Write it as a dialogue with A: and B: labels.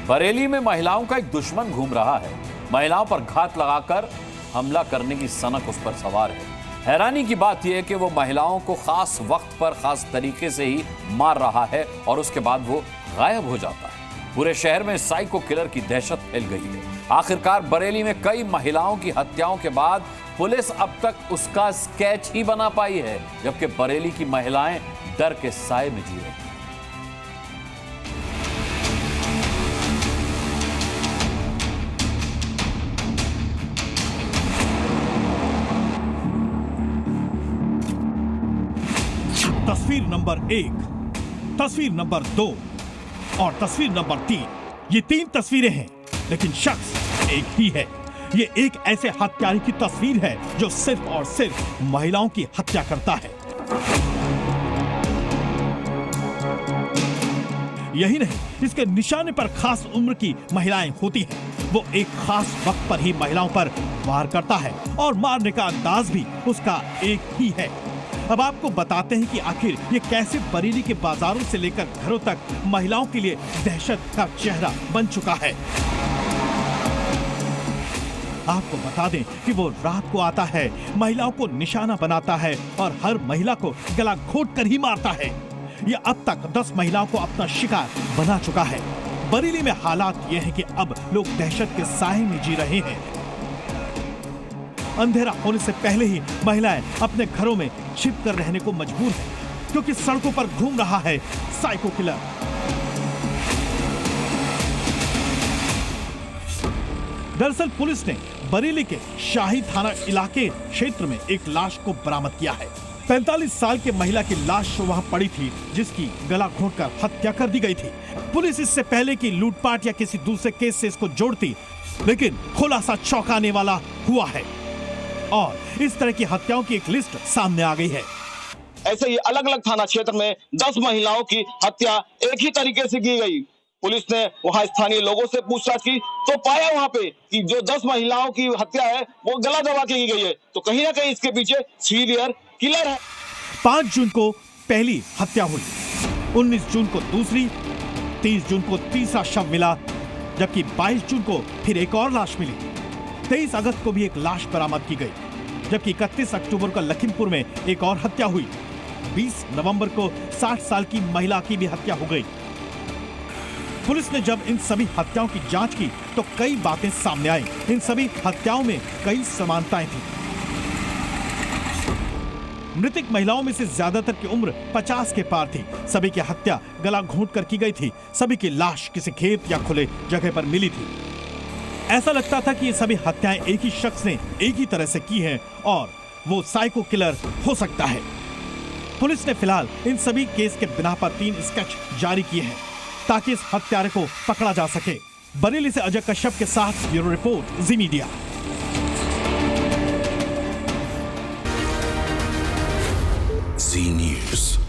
A: बरेली में महिलाओं का एक दुश्मन घूम रहा है। महिलाओं पर घात लगाकर हमला करने की सनक उस पर सवार है। हैरानी की बात यह है कि वो महिलाओं को खास वक्त पर खास तरीके से ही मार रहा है और उसके बाद वो गायब हो जाता है। पूरे शहर में साइको किलर की दहशत फैल गई है। आखिरकार बरेली में कई महिलाओं की हत्याओं के बाद पुलिस अब तक उसका स्केच ही बना पाई है, जबकि बरेली की महिलाएं डर के साए में जी रही हैं।
B: तस्वीर नंबर 1, तस्वीर नंबर 2 और तस्वीर नंबर 3। ये 3 तस्वीरें हैं, लेकिन शख्स एक ही है। ये एक ऐसे हत्यारे की तस्वीर है जो सिर्फ और सिर्फ महिलाओं की हत्या करता है। यही नहीं, इसके निशाने पर खास उम्र की महिलाएं होती हैं। वो एक खास वक्त पर ही महिलाओं पर वार करता है और मारने का अंदाज भी उसका एक ही है। अब आपको बताते हैं कि आखिर ये कैसे बरेली के बाजारों से लेकर घरों तक महिलाओं के लिए दहशत का चेहरा बन चुका है। आपको बता दें कि वो रात को आता है, महिलाओं को निशाना बनाता है और हर महिला को गला घोंट कर ही मारता है। ये अब तक 10 महिलाओं को अपना शिकार बना चुका है। बरेली में हालात ये हैं कि अब लोग दहशत के साए में जी रहे हैं। अंधेरा होने से पहले ही महिलाएं अपने घरों में छिप कर रहने को मजबूर हैं, क्योंकि सड़कों पर घूम रहा है साइको किलर। दरअसल पुलिस ने बरेली के शाही थाना इलाके क्षेत्र में एक लाश को बरामद किया है। 45 साल के महिला की लाश वहां पड़ी थी, जिसकी गला घोंटकर हत्या कर दी गई थी। पुलिस इससे पहले कि लूटपाट या किसी दूसरे केस से इसको जोड़ती, लेकिन खुलासा चौंकाने वाला हुआ है और इस तरह की हत्याओं की एक लिस्ट सामने आ गई है।
C: ऐसे ही अलग अलग थाना क्षेत्र में 10 महिलाओं की हत्या एक ही तरीके से की गई। पुलिस ने वहां स्थानीय लोगों से पूछताछ की तो पाया वहां पे कि जो 10 महिलाओं की हत्या है वो गला दबा के की गई है। तो कहीं ना कहीं इसके पीछे सीरियल किलर है।
B: 5 जून को पहली हत्या हुई, 19 जून को दूसरी, 30 जून को तीसरा शव मिला, जबकि 22 जून को फिर एक और लाश मिली। 23 अगस्त को भी एक लाश बरामद की गई, जबकि 31 अक्टूबर को लखीमपुर में एक और हत्या हुई। 20 नवंबर को 60 साल की महिला की भी हत्या हो गई। पुलिस ने जब इन सभी हत्याओं की जांच की तो कई बातें सामने आई। इन सभी हत्याओं में कई समानताएं थी। मृतक महिलाओं में से ज्यादातर की उम्र 50 के पार थी। सभी की हत्या गला घोंटकर की गई थी। सभी की लाश किसी खेत या खुले जगह पर मिली थी। ऐसा लगता था कि ये सभी हत्याएं एक ही शख्स ने एक ही तरह से की हैं और वो साइको किलर हो सकता है। पुलिस ने फिलहाल इन सभी केस के बिना पर 3 स्केच जारी किए हैं ताकि इस हत्यारे को पकड़ा जा सके। बरेली से अजय कश्यप के साथ ब्यूरो रिपोर्ट, जी मीडिया।
D: जी न्यूज़।